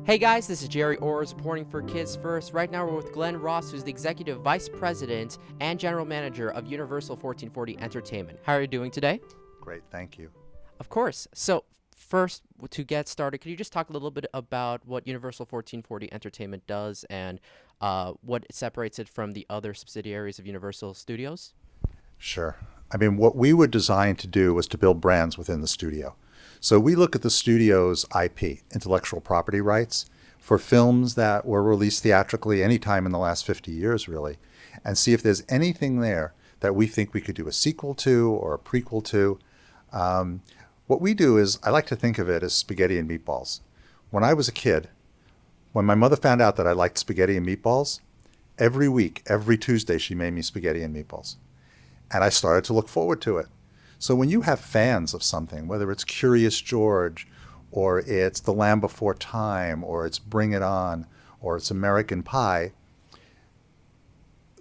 Hey guys, this is Gerry O reporting for Kids First. Right now we're with Glenn Ross, who's the Executive Vice President and General Manager of Universal 1440 Entertainment. How are you doing today? Great, thank you. Of course. So first, to get started, could you just talk a little bit about what Universal 1440 Entertainment does and what separates it from the other subsidiaries of Universal Studios? Sure. I mean, what we were designed to do was to build brands within the studio. So we look at the studio's IP, intellectual property rights, for films that were released theatrically anytime in the last 50 years, really, and see if there's anything there that we think we could do a sequel to or a prequel to. What we do is, I like to think of it as spaghetti and meatballs. When I was a kid, when my mother found out that I liked spaghetti and meatballs, every week, every Tuesday, she made me spaghetti and meatballs. And I started to look forward to it. So when you have fans of something, whether it's Curious George, or it's The Land Before Time, or it's Bring It On, or it's American Pie,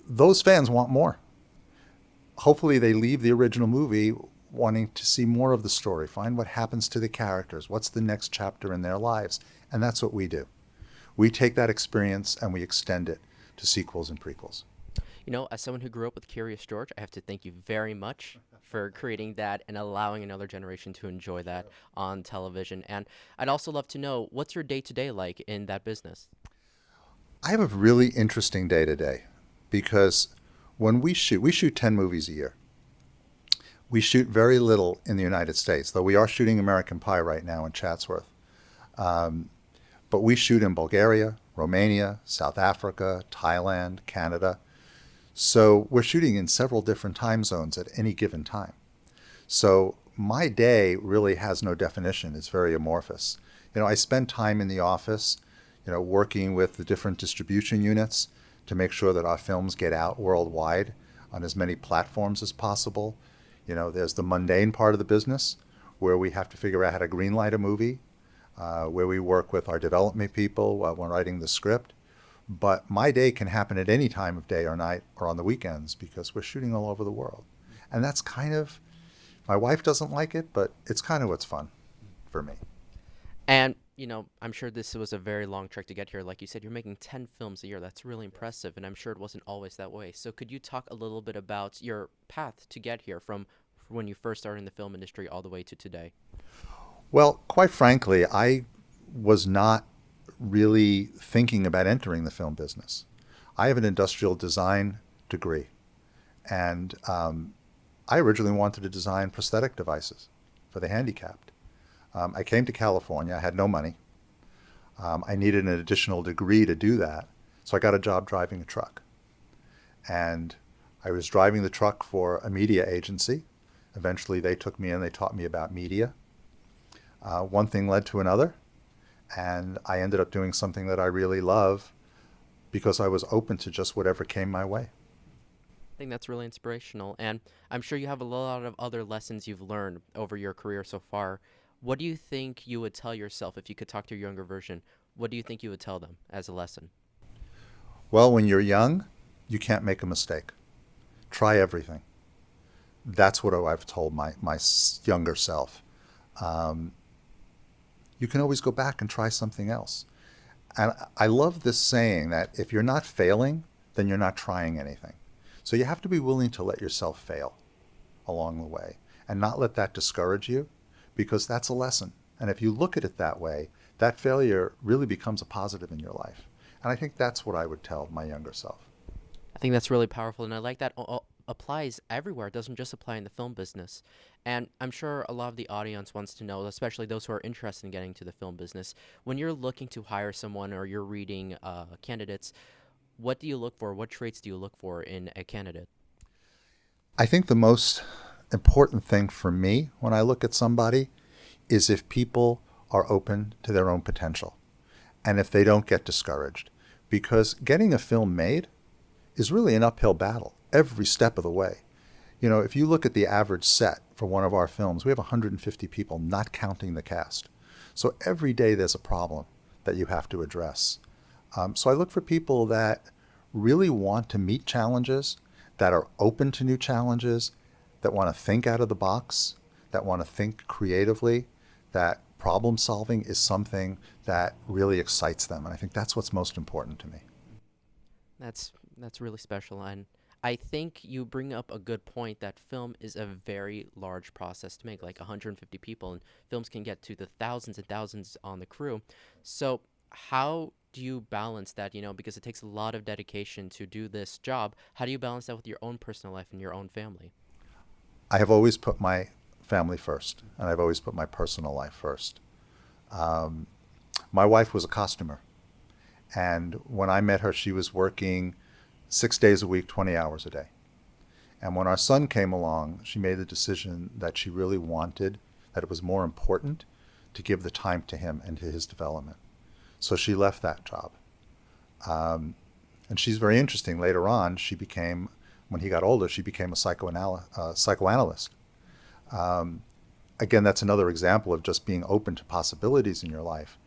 those fans want more. Hopefully they leave the original movie wanting to see more of the story, find what happens to the characters, what's the next chapter in their lives. And that's what we do. We take that experience and we extend it to sequels and prequels. You know, as someone who grew up with Curious George, I have to thank you very much for creating that and allowing another generation to enjoy that on television. And I'd also love to know, what's your day-to-day like in that business? I have a really interesting day to day because when we shoot 10 movies a year. We shoot very little in the United States, though we are shooting American Pie right now in Chatsworth. But we shoot in Bulgaria, Romania, South Africa, Thailand, Canada. So we're shooting in several different time zones at any given time. So my day really has no definition. It's very amorphous. You know, I spend time in the office, working with the different distribution units to make sure that our films get out worldwide on as many platforms as possible. There's the mundane part of the business where we have to figure out how to greenlight a movie, where we work with our development people while we're writing the script. But my day can happen at any time of day or night or on the weekends because we're shooting all over the world. And that's my wife doesn't like it, but it's kind of what's fun for me. And, I'm sure this was a very long trek to get here. Like you said, you're making 10 films a year. That's really impressive, and I'm sure it wasn't always that way. So could you talk a little bit about your path to get here from when you first started in the film industry all the way to today? Well, quite frankly, I was not really thinking about entering the film business. I have an industrial design degree, and I originally wanted to design prosthetic devices for the handicapped. I came to California. I had no money. I needed an additional degree to do that, so I got a job driving a truck. And I was driving the truck for a media agency. Eventually, they took me in. They taught me about media. One thing led to another, and I ended up doing something that I really love because I was open to just whatever came my way. I think that's really inspirational, and I'm sure you have a lot of other lessons you've learned over your career so far. What do you think you would tell yourself if you could talk to your younger version? What do you think you would tell them as a lesson? Well, when you're young, you can't make a mistake. Try everything. That's what I've told my younger self. You can always go back and try something else. And I love this saying that if you're not failing, then you're not trying anything. So you have to be willing to let yourself fail along the way and not let that discourage you, because that's a lesson. And if you look at it that way, that failure really becomes a positive in your life. And I think that's what I would tell my younger self. I think that's really powerful, and I like that applies everywhere. It doesn't just apply in the film business. And I'm sure a lot of the audience wants to know, especially those who are interested in getting to the film business, when you're looking to hire someone or you're reading candidates, what do you look for? What traits do you look for in a candidate? I think the most important thing for me when I look at somebody is if people are open to their own potential and if they don't get discouraged. Because getting a film made is really an uphill battle every step of the way. If you look at the average set for one of our films, we have 150 people, not counting the cast. So every day there's a problem that you have to address. So I look for people that really want to meet challenges, that are open to new challenges, that want to think out of the box, that want to think creatively, that problem solving is something that really excites them. And I think that's what's most important to me. That's really special, and I think you bring up a good point that film is a very large process to make, like 150 people, and films can get to the thousands and thousands on the crew. So how do you balance that? Because it takes a lot of dedication to do this job. How do you balance that with your own personal life and your own family? I have always put my family first, and I've always put my personal life first. My wife was a costumer, and when I met her, she was working 6 days a week, 20 hours a day. And when our son came along, she made the decision that she really wanted, that it was more important to give the time to him and to his development. So she left that job. And she's very interesting. Later on, when he got older, she became a psychoanalyst. Again, that's another example of just being open to possibilities in your life.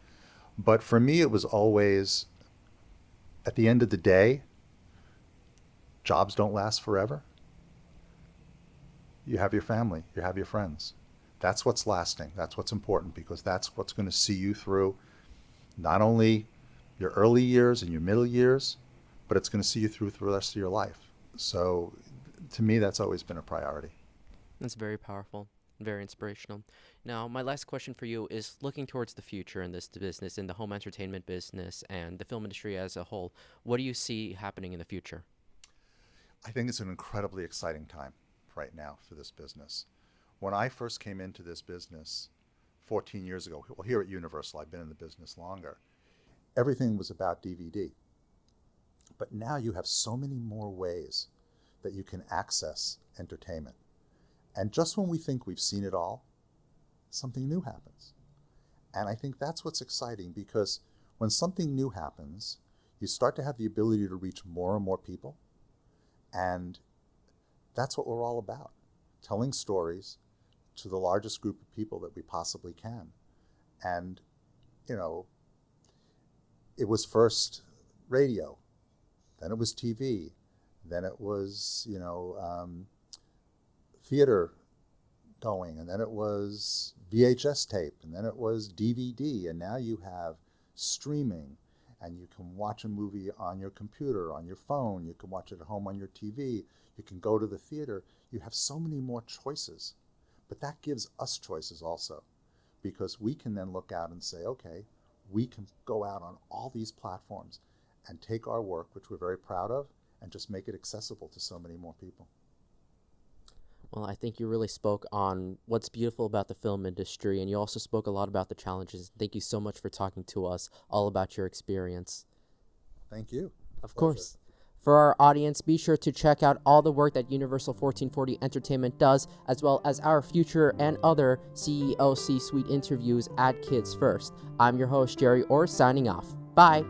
But for me, it was always, at the end of the day, jobs don't last forever. You have your family, you have your friends. That's what's lasting. That's what's important, because that's what's going to see you through not only your early years and your middle years, but it's going to see you through the rest of your life. So to me, that's always been a priority. That's very powerful, very inspirational. Now, my last question for you is looking towards the future in this business, in the home entertainment business and the film industry as a whole. What do you see happening in the future? I think it's an incredibly exciting time right now for this business. When I first came into this business 14 years ago, well, here at Universal, I've been in the business longer, everything was about DVD. But now you have so many more ways that you can access entertainment. And just when we think we've seen it all, something new happens. And I think that's what's exciting, because when something new happens, you start to have the ability to reach more and more people. And that's what we're all about, telling stories to the largest group of people that we possibly can. And, it was first radio, then it was TV, then it was, theater going, and then it was VHS tape, and then it was DVD, and now you have streaming, and you can watch a movie on your computer, on your phone, you can watch it at home on your TV, you can go to the theater. You have so many more choices, but that gives us choices also, because we can then look out and say, okay, we can go out on all these platforms and take our work, which we're very proud of, and just make it accessible to so many more people. Well, I think you really spoke on what's beautiful about the film industry, and you also spoke a lot about the challenges. Thank you so much for talking to us all about your experience. Thank you. Of course. For our audience, be sure to check out all the work that Universal 1440 Entertainment does, as well as our future and other CEO C-Suite interviews at Kids First. I'm your host, Gerry O, signing off. Bye.